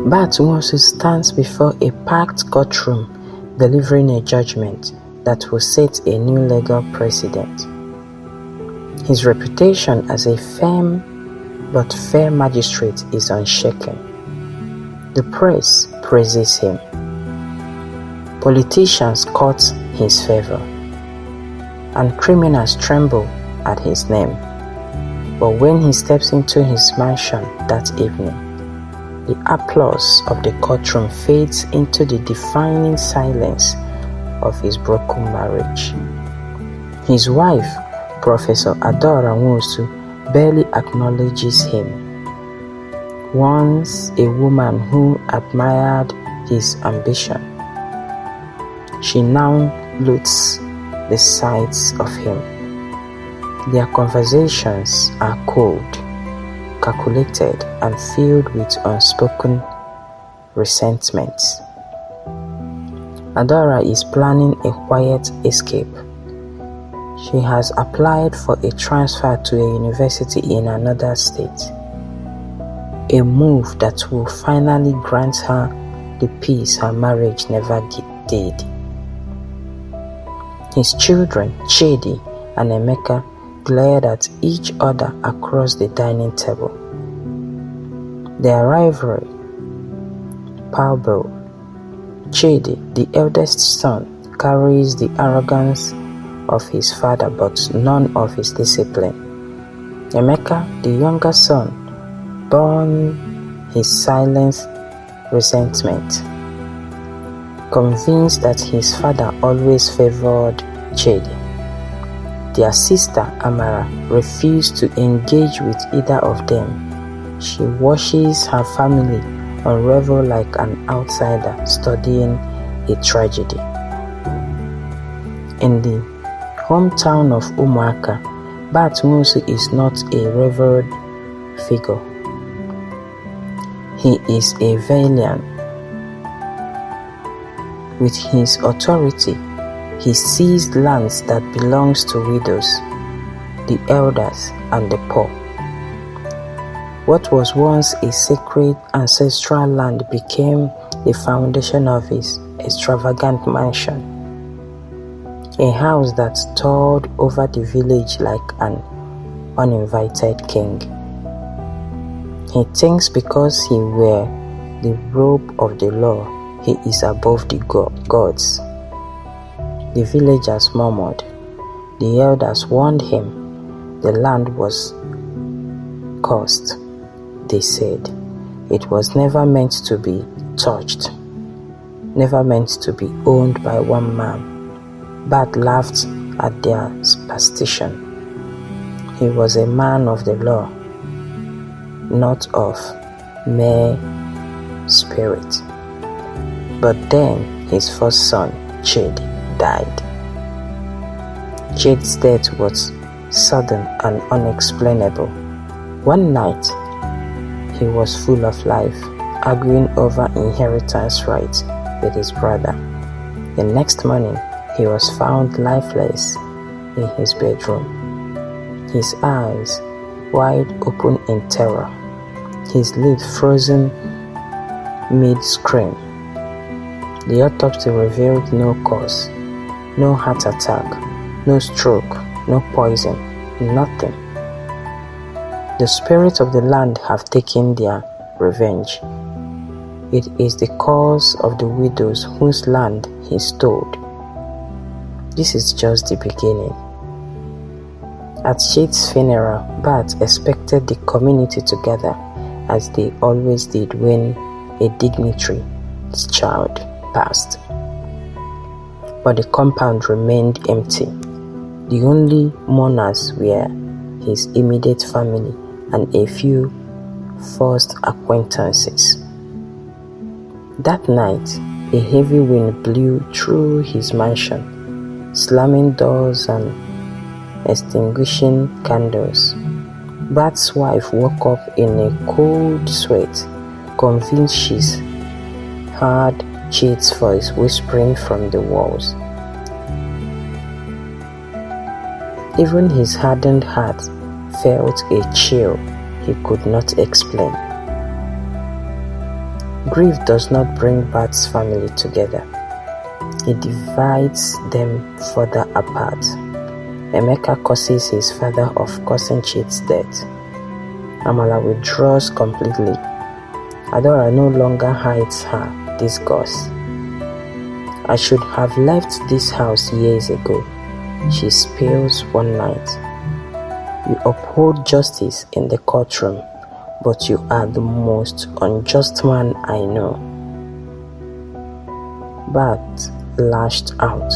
Bat also stands before a packed courtroom delivering a judgment that will set a new legal precedent. His reputation as a firm but fair magistrate is unshaken. The press praises him. Politicians court his favor, and criminals tremble at his name. But when he steps into his mansion that evening, the applause of the courtroom fades into the deafening silence of his broken marriage. His wife, Professor Adora Nwosu, barely acknowledges him. Once a woman who admired his ambition, she now looks the sights of him. Their conversations are cold, calculated, and filled with unspoken resentment. Adora is planning a quiet escape. She has applied for a transfer to a university in another state, a move that will finally grant her the peace her marriage never did. His children, Chidi and Emeka, glared at each other across the dining table. Their rivalry palpable. Chidi, the eldest son, carries the arrogance of his father but none of his discipline. Emeka, the younger son, borne his silent resentment, convinced that his father always favored Chidi. Their sister Amara refused to engage with either of them. She watches her family unravel like an outsider studying a tragedy. In the hometown of Umuaka, Bat Nwosu is not a revered figure. He is a valiant. With his authority, he seized lands that belongs to widows, the elders, and the poor. What was once a sacred ancestral land became the foundation of his extravagant mansion, a house that towered over the village like an uninvited king. He thinks because he wears the robe of the law, he is above the gods. The villagers murmured. The elders warned him. The land was cursed. They said it was never meant to be touched, never meant to be owned by one man. Bat laughed at their superstition. He was a man of the law, not of mere spirit. But then his first son, Chidi, died. Chidi's death was sudden and unexplainable. One night, he was full of life, arguing over inheritance rights with his brother. The next morning, he was found lifeless in his bedroom, his eyes wide open in terror, his lips frozen mid-scream. The autopsy revealed no cause, no heart attack, no stroke, no poison, nothing. The spirits of the land have taken their revenge. It is the cause of the widows whose land he stole. This is just the beginning. At Chidi's funeral, Bat expected the community to gather as they always did when a dignitary's child passed. But the compound remained empty. The only mourners were his immediate family and a few first acquaintances. That night, a heavy wind blew through his mansion, slamming doors and extinguishing candles. Bat's wife woke up in a cold sweat, convinced she's heard Chidi's voice whispering from the walls. Even his hardened heart felt a chill he could not explain. Grief does not bring Bat's family together. It divides them further apart. Emeka causes his father of cousin Chid's death. Amala withdraws completely. Adora no longer hides her disgust. I should have left this house years ago, she spills one night. You uphold justice in the courtroom, but you are the most unjust man I know. Bat lashed out.